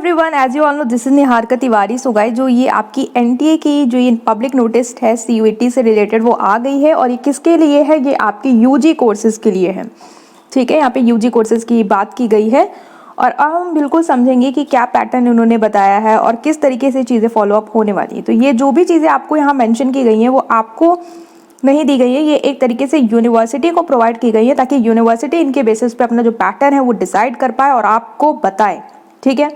Everyone, as you all know this is Niharika Tiwari. So guys, जो ये आपकी एनटीए की जो ये पब्लिक नोटिस है सीयूईटी से रिलेटेड वो आ गई है और ये किसके लिए है? ये आपकी यूजी कोर्सेज के लिए है। ठीक है, यहाँ पे यूजी कोर्सेज की बात की गई है और अब हम बिल्कुल समझेंगे कि क्या पैटर्न उन्होंने बताया है और किस तरीके से चीज़ें फॉलोअप होने वाली हैं। तो ये जो भी चीज़ें आपको यहाँ मेंशन की गई हैं वो आपको नहीं दी गई है, ये एक तरीके से यूनिवर्सिटी को प्रोवाइड की गई है ताकि यूनिवर्सिटी इनके बेसिस पे अपना जो पैटर्न है वो डिसाइड कर पाए और आपको बताए। ठीक है,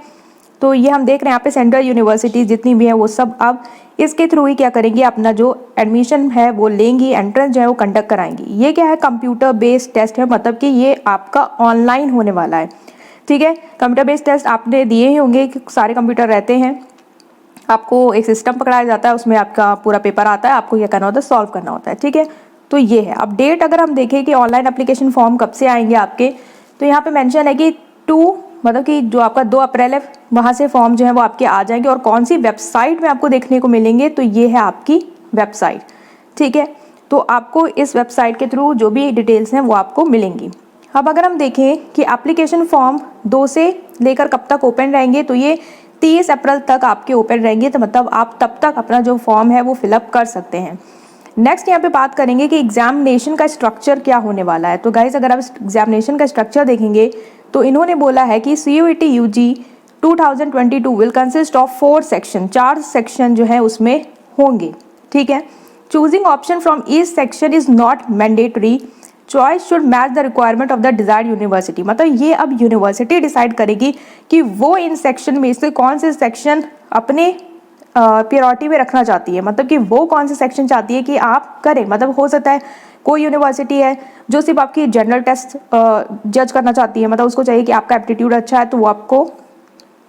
तो ये हम देख रहे हैं यहाँ पे सेंट्रल यूनिवर्सिटी जितनी भी है वो सब अब इसके थ्रू ही क्या करेंगी, अपना जो एडमिशन है वो लेंगी, एंट्रेंस जो है वो कंडक्ट कराएंगी। ये क्या है, कंप्यूटर बेस्ड टेस्ट है, मतलब कि ये आपका ऑनलाइन होने वाला है। ठीक है, कंप्यूटर बेस्ड टेस्ट आपने दिए ही होंगे कि सारे कंप्यूटर रहते हैं, आपको एक सिस्टम पकड़ाया जाता है, उसमें आपका पूरा पेपर आता है, आपको क्या करना होता है, सॉल्व करना होता है। ठीक है, तो ये है। अब डेट अगर हम देखें कि ऑनलाइन एप्लीकेशन फॉर्म कब से आएंगे आपके, तो यहाँ पे मेंशन है कि 2 मतलब कि जो आपका 2 अप्रैल है वहाँ से फॉर्म जो है वो आपके आ जाएंगे और कौन सी वेबसाइट में आपको देखने को मिलेंगे, तो ये है आपकी वेबसाइट। ठीक है, तो आपको इस वेबसाइट के थ्रू जो भी डिटेल्स हैं वो आपको मिलेंगी। अब अगर हम देखें कि एप्लीकेशन फॉर्म 2 से लेकर कब तक ओपन रहेंगे, तो ये 30 अप्रैल तक आपके ओपन रहेंगे, तो मतलब आप तब तक अपना जो फॉर्म है वो फिलअप कर सकते हैं। नेक्स्ट यहाँ पे बात करेंगे कि एग्जामिनेशन का स्ट्रक्चर क्या होने वाला है। तो गाइज, अगर आप एग्जामिनेशन का स्ट्रक्चर देखेंगे तो इन्होंने बोला है कि CUET UG 2022 will consist of 4 section, 4 section जो है उसमें होंगे। ठीक है, choosing option from each section is not mandatory, choice should match the requirement of the desired university. मतलब ये अब यूनिवर्सिटी डिसाइड करेगी कि वो इन सेक्शन में से कौन से सेक्शन अपने प्रायोरिटी में रखना चाहती है, मतलब कि वो कौन से सेक्शन चाहती है कि आप करें। मतलब हो सकता है कोई यूनिवर्सिटी है जो सिर्फ आपकी जनरल टेस्ट जज करना चाहती है, मतलब उसको चाहिए कि आपका एप्टीट्यूड अच्छा है तो वो आपको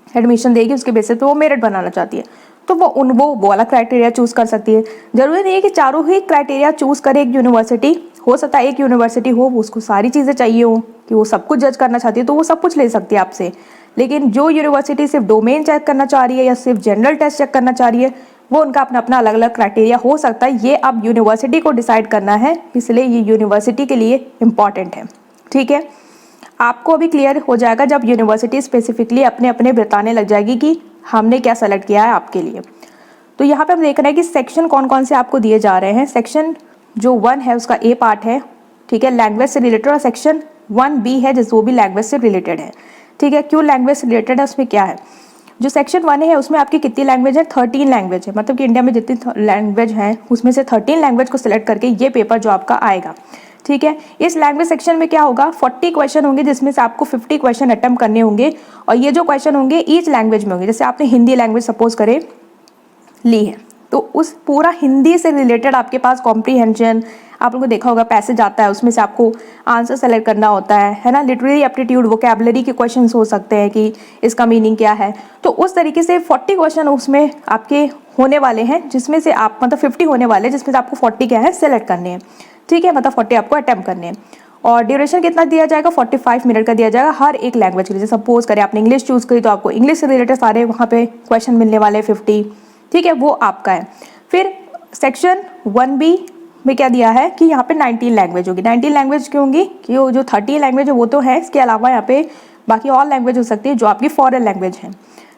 एडमिशन देगी, उसके बेसिस पे वो मेरिट बनाना चाहती है, तो वो वाला क्राइटेरिया चूज कर सकती है। जरूरी नहीं है कि चारों ही क्राइटेरिया चूज करे एक यूनिवर्सिटी। हो सकता है एक यूनिवर्सिटी हो उसको सारी चीज़ें चाहिए हो कि वो सब कुछ जज करना चाहती है, तो वो सब कुछ ले सकती है आपसे। लेकिन जो यूनिवर्सिटी सिर्फ डोमेन चेक करना चाह रही है या सिर्फ जनरल टेस्ट चेक करना चाह रही है, वो उनका अपना अपना अलग अलग क्राइटेरिया हो सकता है। ये अब यूनिवर्सिटी को डिसाइड करना है, इसलिए ये यूनिवर्सिटी के लिए इम्पॉर्टेंट है। ठीक है, आपको अभी क्लियर हो जाएगा जब यूनिवर्सिटी स्पेसिफिकली अपने अपने बताने लग जाएगी कि हमने क्या सेलेक्ट किया है आपके लिए। तो यहाँ पे हम देख रहे हैं कि सेक्शन कौन कौन से आपको दिए जा रहे हैं। सेक्शन जो 1 है उसका A पार्ट है, ठीक है, लैंग्वेज से रिलेटेड, और सेक्शन 1B है जिस वो भी लैंग्वेज से रिलेटेड है। ठीक है, क्यों लैंग्वेज से रिलेटेड है, उसमें क्या है, जो सेक्शन 1 है उसमें आपकी कितनी लैंग्वेज है, 13 लैंग्वेज है। मतलब कि इंडिया में जितनी लैंग्वेज हैं उसमें से 13 लैंग्वेज को सिलेक्ट करके ये पेपर जो आपका आएगा। ठीक है, इस लैंग्वेज सेक्शन में क्या होगा, 40 क्वेश्चन होंगे जिसमें से आपको 50 क्वेश्चन अटेम्प्ट करने होंगे और ये जो क्वेश्चन होंगे ईच लैंग्वेज में होंगे। जैसे आपने हिंदी लैंग्वेज सपोज करे ली है तो उस पूरा हिंदी से रिलेटेड आपके पास कॉम्प्रीहेंशन, आप लोगों को देखा होगा पैसेज आता है, उसमें से आपको आंसर सेलेक्ट करना होता है ना। लिटरेरी एप्टीट्यूड, वोकैबुलरी के क्वेश्चंस हो सकते हैं कि इसका मीनिंग क्या है। तो उस तरीके से 40 क्वेश्चन उसमें आपके होने वाले हैं, जिसमें से आप मतलब 50 होने वाले हैं जिसमें से आपको 40 क्या है सेलेक्ट करने हैं। ठीक है, मतलब 40 आपको अटेम्प्ट करने हैं और ड्यूरेशन कितना दिया जाएगा, 45 मिनट का दिया जाएगा हर एक लैंग्वेज के लिए। सपोज करें आपने इंग्लिश चूज करी तो आपको इंग्लिश से रिलेटेड सारे वहाँ पे क्वेश्चन मिलने वाले 50। ठीक है, वो आपका है। फिर सेक्शन 1B में क्या दिया है कि यहाँ पे 19 लैंग्वेज होगी। 19 लैंग्वेज क्यों होंगी कि वो जो 30 लैंग्वेज है वो तो है, इसके अलावा यहाँ पे बाकी और लैंग्वेज हो सकती है जो आपकी फॉरेन लैंग्वेज है।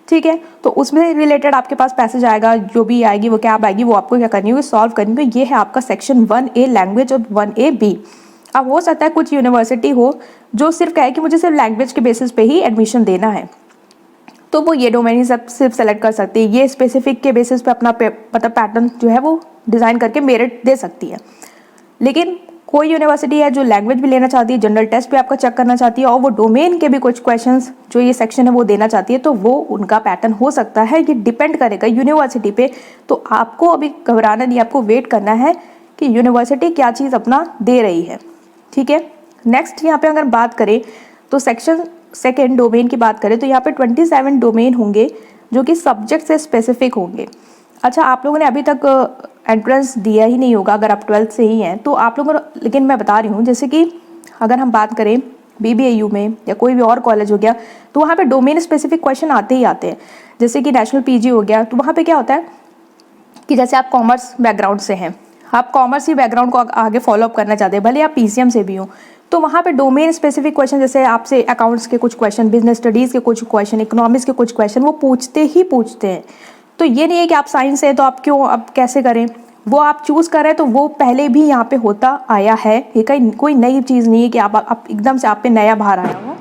ठीक है, तो उसमें रिलेटेड आपके पास पैसेज आएगा, जो भी आएगी वो क्या आएगी वो आपको क्या करनी होगी, सॉल्व करनी होगी। ये है आपका सेक्शन 1A लैंग्वेज और 1AB। अब हो सकता है कुछ यूनिवर्सिटी हो जो सिर्फ कहे कि मुझे सिर्फ लैंग्वेज के बेसिस पे ही एडमिशन देना है, तो वो ये डोमेन ही सब सिर्फ सेलेक्ट कर सकती है, ये स्पेसिफिक के बेसिस पे अपना मतलब पैटर्न जो है वो डिज़ाइन करके मेरिट दे सकती है। लेकिन कोई यूनिवर्सिटी है जो लैंग्वेज भी लेना चाहती है, जनरल टेस्ट भी आपका चेक करना चाहती है और वो डोमेन के भी कुछ क्वेश्चंस जो ये सेक्शन है वो देना चाहती है, तो वो उनका पैटर्न हो सकता है। ये डिपेंड करेगा यूनिवर्सिटी पे। तो आपको अभी घबराना नहीं, आपको वेट करना है कि यूनिवर्सिटी क्या चीज़ अपना दे रही है। ठीक है, नेक्स्ट यहाँ पे अगर बात करें तो सेक्शन 2 डोमेन की बात करें तो यहाँ पे 27 डोमेन होंगे जो कि सब्जेक्ट से स्पेसिफिक होंगे। अच्छा, आप लोगों ने अभी तक एंट्रेंस दिया ही नहीं होगा अगर आप 12th से ही हैं तो आप लोगों को, लेकिन मैं बता रही हूँ जैसे कि अगर हम बात करें BBAU में या कोई भी और कॉलेज हो गया तो वहाँ पे डोमेन स्पेसिफिक क्वेश्चन आते ही आते हैं। जैसे कि नेशनल PG हो गया तो वहाँ पे क्या होता है कि जैसे आप कॉमर्स बैकग्राउंड से हैं, आप कॉमर्स ही बैकग्राउंड को आगे फॉलो अप करना चाहते हैं, भले आप पीसीएम से भी हो, तो वहाँ पे डोमेन स्पेसिफिक क्वेश्चन, जैसे आपसे अकाउंट्स के कुछ क्वेश्चन, बिजनेस स्टडीज़ के कुछ क्वेश्चन, इकोनॉमिक्स के कुछ क्वेश्चन वो पूछते ही पूछते हैं। तो ये नहीं है कि आप साइंस है तो आप क्यों अब कैसे करें, वो आप चूज़ करें तो वो पहले भी यहाँ पे होता आया है, ये कहीं कोई नई चीज़ नहीं है कि आप एकदम से आप पे नया बाहर आया हो।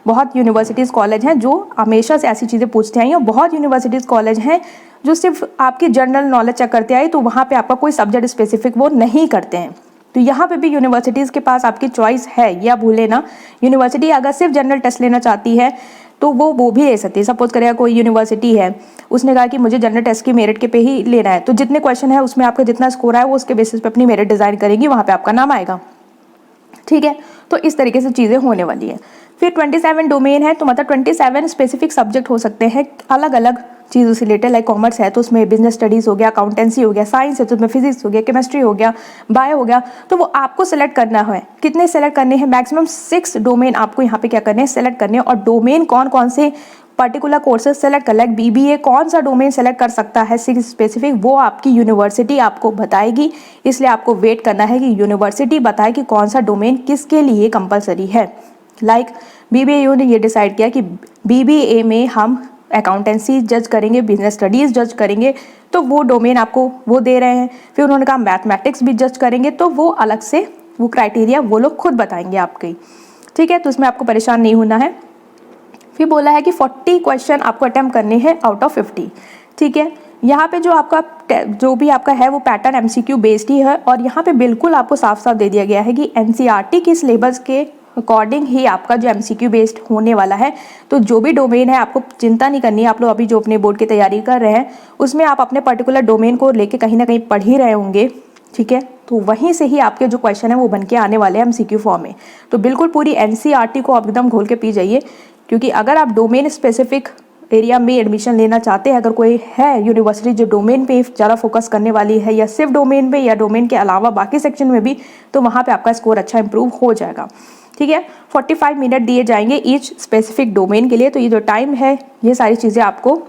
बहुत यूनिवर्सिटीज़ कॉलेज हैं जो हमेशा से ऐसी चीज़ें पूछते आई हैं, और बहुत यूनिवर्सिटीज़ कॉलेज हैं जो सिर्फ आपकी जनरल नॉलेज चेक करते आए, तो वहाँ पे आपका कोई सब्जेक्ट स्पेसिफिक वो नहीं करते हैं। तो यहाँ पे भी यूनिवर्सिटीज़ के पास आपकी चॉइस है, या भूले ना, यूनिवर्सिटी अगर सिर्फ जनरल टेस्ट लेना चाहती है तो वो भी ले सकती है। सपोज करेगा कोई यूनिवर्सिटी है, उसने कहा कि मुझे जनरल टेस्ट की मेरिट के पे ही लेना है, तो जितने क्वेश्चन है उसमें आपका जितना स्कोर है वो उसके बेसिस पे अपनी मेरिट डिज़ाइन करेंगी, वहाँ पे आपका नाम आएगा। ठीक है, तो इस तरीके से चीज़ें होने वाली है। फिर 27 डोमेन है, तो मतलब 27 स्पेसिफिक सब्जेक्ट हो सकते हैं अलग अलग चीज़ों से रिलेटेड। लाइक कॉमर्स है तो उसमें बिजनेस स्टडीज़ हो गया, अकाउंटेंसी हो गया, साइंस है तो उसमें फिजिक्स हो गया, केमिस्ट्री हो गया, बायो हो गया। तो वो आपको सेलेक्ट करना है, कितने सेलेक्ट करने हैं, मैक्सिमम 6 डोमेन आपको यहाँ पे क्या करने हैं, सेलेक्ट करने हैं। और डोमेन कौन कौन से पर्टिकुलर कोर्सेज सेलेक्ट कर, लाइक बीबीए कौन सा डोमेन सेलेक्ट कर सकता है 6 स्पेसिफिक, वो आपकी यूनिवर्सिटी आपको बताएगी। इसलिए आपको वेट करना है कि यूनिवर्सिटी बताए कि कौन सा डोमेन किसके लिए कंपलसरी है। लाइक बीबीए ने ये डिसाइड किया कि बीबीए में हम अकाउंटेंसी जज करेंगे, बिजनेस स्टडीज़ जज करेंगे, तो वो डोमेन आपको वो दे रहे हैं। फिर उन्होंने कहा मैथमेटिक्स भी जज करेंगे, तो वो अलग से वो क्राइटेरिया वो लोग खुद बताएंगे आपके। ठीक है, तो उसमें आपको परेशान नहीं होना है। फिर बोला है कि 40 क्वेश्चन आपको अटेम्प्ट करने हैं आउट ऑफ 50। ठीक है, यहाँ पे जो भी आपका है वो पैटर्न एमसीक्यू बेस्ड ही है, और यहाँ पे बिल्कुल आपको साफ साफ दे दिया गया है कि एनसीईआरटी की सिलेबस के अकॉर्डिंग ही आपका जो एमसीक्यू बेस्ड होने वाला है। तो जो भी डोमेन है आपको चिंता नहीं करनी है। आप लोग अभी जो अपने बोर्ड की तैयारी कर रहे हैं उसमें आप अपने पर्टिकुलर डोमेन को लेके कहीं ना कहीं पढ़ ही रहे होंगे। ठीक है, तो वहीं से ही आपके जो क्वेश्चन है वो बन के आने वाले हैं एमसीक्यू फॉर्म में। तो बिल्कुल पूरी एनसीईआरटी को आप एकदम घोल के पी जाइए, क्योंकि अगर आप डोमेन स्पेसिफिक एरिया में एडमिशन लेना चाहते हैं, अगर कोई है यूनिवर्सिटी जो डोमेन पे ज़्यादा फोकस करने वाली है, या सिर्फ डोमेन पे या डोमेन के अलावा बाकी सेक्शन में भी, तो वहाँ पे आपका स्कोर अच्छा इंप्रूव हो जाएगा। ठीक है, 45 मिनट दिए जाएंगे ईच स्पेसिफिक डोमेन के लिए। तो ये जो टाइम है ये सारी चीज़ें आपको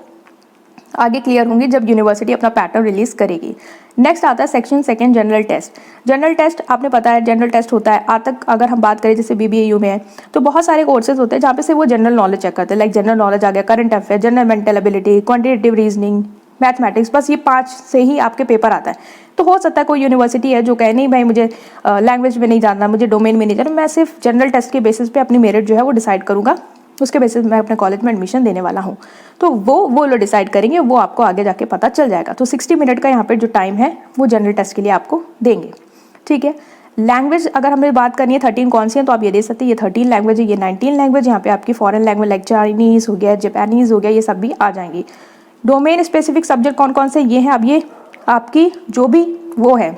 आगे क्लियर होंगी जब यूनिवर्सिटी अपना पैटर्न रिलीज करेगी। नेक्स्ट आता है section second general test. General test आपने पता है जनरल टेस्ट होता है, आज तक अगर हम बात करें जैसे बीबीएयू में है तो बहुत सारे कोर्सेज होते हैं जहाँ पे से वो जनरल नॉलेज चेक करते हैं। लाइक जनरल नॉलेज आ गया, current affair, general mental ability, quantitative reasoning, mathematics, बस ये 5 से ही आपके पेपर आता है। तो हो सकता है कोई यूनिवर्सिटी है जो कहे नहीं भाई मुझे लैंग्वेज में नहीं जानना, मुझे डोमेन में नहीं जानना, मैं सिर्फ जनरल टेस्ट के बेसिस पे अपनी मेरिट जो है वो डिसाइड करूँगा, उसके बेसिस मैं अपने कॉलेज में एडमिशन देने वाला हूँ। तो वो लोग डिसाइड करेंगे, वो आपको आगे जाके पता चल जाएगा। तो 60 मिनट का यहाँ पे जो टाइम है वो जनरल टेस्ट के लिए आपको देंगे। ठीक है, लैंग्वेज अगर हमें बात करनी है 13 कौन सी है, तो आप ये दे सकते हैं, ये 13 लैंग्वेज है, ये 19 लैंग्वेज। यहाँ पे आपकी फॉरेन लैंग्वेज लाइक चाइनीज़ हो गया, जापानीज़ हो गया, ये सब भी आ जाएंगी। डोमेन स्पेसिफिक सब्जेक्ट कौन कौन से ये हैं, अब ये आपकी जो भी वो है,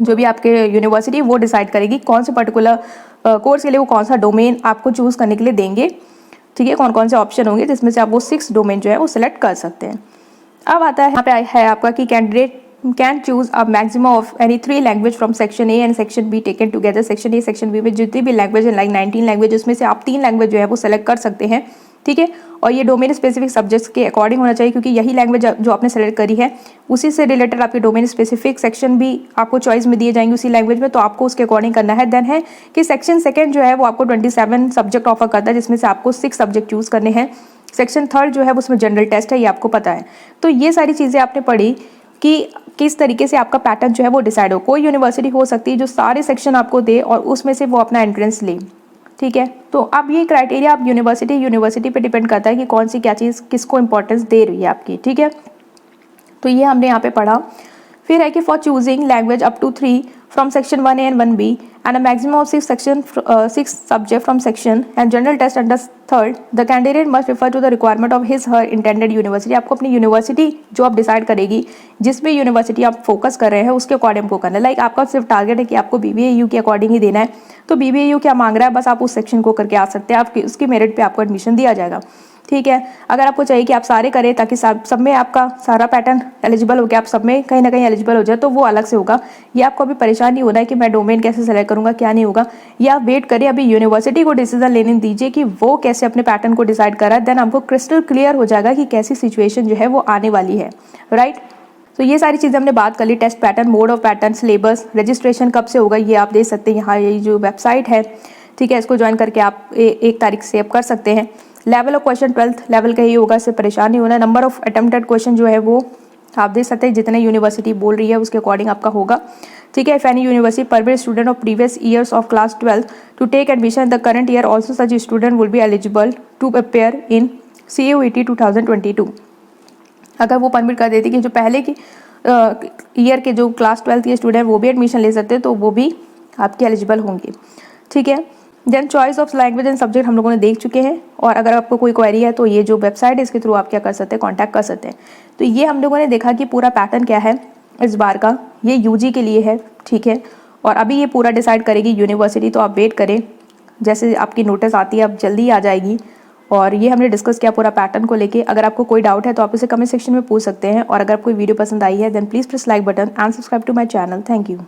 जो भी आपके यूनिवर्सिटी वो डिसाइड करेगी कौन से पर्टिकुलर कोर्स के लिए वो कौन सा डोमेन आपको चूज़ करने के लिए देंगे। ठीक है, कौन कौन से ऑप्शन होंगे जिसमें से आप वो 6 डोमेन जो है वो सिलेक्ट कर सकते हैं। अब आता है यहाँ पे है आपका कि candidate can choose a maximum of any 3 language from section A and section B taken together. Section A section B में जितनी भी लैंग्वेज है लाइक 19 लैंग्वेज, उसमें से आप 3 लैंग्वेज जो है वो सेलेक्ट कर सकते हैं। ठीक है, और ये डोमेन स्पेसिफिक सब्जेक्ट्स के अकॉर्डिंग होना चाहिए, क्योंकि यही लैंग्वेज जो आपने सेलेक्ट करी है उसी से रिलेटेड आपके डोमेन स्पेसिफिक सेक्शन भी आपको चॉइस में दिए जाएंगे उसी लैंग्वेज में, तो आपको उसके अकॉर्डिंग करना है। देन है कि सेक्शन सेकंड जो है वो आपको 27 सब्जेक्ट ऑफर करता है, जिसमें से आपको 6 सब्जेक्ट चूज़ करने हैं। सेक्शन थर्ड जो है उसमें जनरल टेस्ट है, ये आपको पता है। तो ये सारी चीज़ें आपने पढ़ी कि किस तरीके से आपका पैटर्न जो है वो डिसाइड हो। कोई यूनिवर्सिटी हो सकती है जो सारे सेक्शन आपको दे और उसमें से वो अपना एंट्रेंस ले। ठीक है, तो अब ये क्राइटेरिया आप यूनिवर्सिटी पे डिपेंड करता है कि कौन सी क्या चीज़ किसको इंपॉर्टेंस दे रही है आपकी। ठीक है, तो ये हमने यहाँ पे पढ़ा। फिर है कि for choosing language up to 3 from section 1A and 1B and a maximum of 6 subject from section and general test under third, the candidate must refer to the requirement of his her intended university। आपको अपनी university जो आप decide करेगी, जिस भी university आप focus कर रहे हैं उसके अकॉर्डिंग को करना है। लाइक आपका सिर्फ टारगेट है कि आपको BBAU के अकॉर्डिंग ही देना है, तो BBAU क्या मांग रहा है बस आप उस सेक्शन को करके आ सकते हैं, आपकी उसकी मेरिट पे आपको एडमिशन दिया जाएगा। ठीक है, अगर आपको चाहिए कि आप सारे करें ताकि सब में आपका सारा पैटर्न एलिजिबल हो गया, आप सब में कहीं ना कहीं एलिजिबल हो जाए, तो वो अलग से होगा। ये आपको अभी परेशान नहीं होना है कि मैं डोमेन कैसे सेलेक्ट करूंगा, क्या नहीं होगा। ये आप वेट करिए, अभी यूनिवर्सिटी को डिसीजन लेने दीजिए कि वो कैसे अपने पैटर्न को डिसाइड कर रहा है, देन आपको क्रिस्टल क्लियर हो जाएगा कि कैसी सिचुएशन जो है वो आने वाली है। राइट, तो ये सारी चीज़ें हमने बात कर ली। Test pattern, mode of pattern, syllabus, registration कब से होगा ये आप देख सकते हैं। यहाँ ये जो वेबसाइट है, ठीक है, इसको ज्वाइन करके आप 1 तारीख से आप कर सकते हैं। Level of question 12th level का ही होगा, इससे परेशान नहीं होना। नंबर ऑफ अटेम्प्टेड क्वेश्चन जो है वो आप देख सकते हैं, जितने यूनिवर्सिटी बोल रही है उसके अकॉर्डिंग आपका होगा, ठीक है। If any university permit student of previous years of class 12 to take admission the current year also such student will be eligible to appear in CUET 2022। अगर वो परमिट कर देती कि जो पहले की ईयर के जो क्लास 12 के स्टूडेंट वो भी एडमिशन ले सकते हैं, तो वो भी आपके एलिजिबल होंगे, ठीक है। Then choice of language and subject हम लोगों ने देख चुके हैं। और अगर आपको कोई क्वेरी है तो ये जो वेबसाइट है इसके थ्रू आप क्या कर सकते हैं, कॉन्टैक्ट कर सकते हैं। तो ये हम लोगों ने देखा कि पूरा पैटर्न क्या है इस बार का, ये UG के लिए है, ठीक है। और अभी ये पूरा डिसाइड करेगी यूनिवर्सिटी, तो आप वेट करें, जैसे आपकी नोटिस आती है अब जल्दी आ जाएगी। और ये हमने डिस्कस किया पूरा पैटर्न को लेके। अगर आपको कोई डाउट है तो आप उसे कमेंट सेक्शन में पूछ सकते हैं। और अगर आपको वीडियो पसंद आई है then please press like button and subscribe to my channel. Thank you.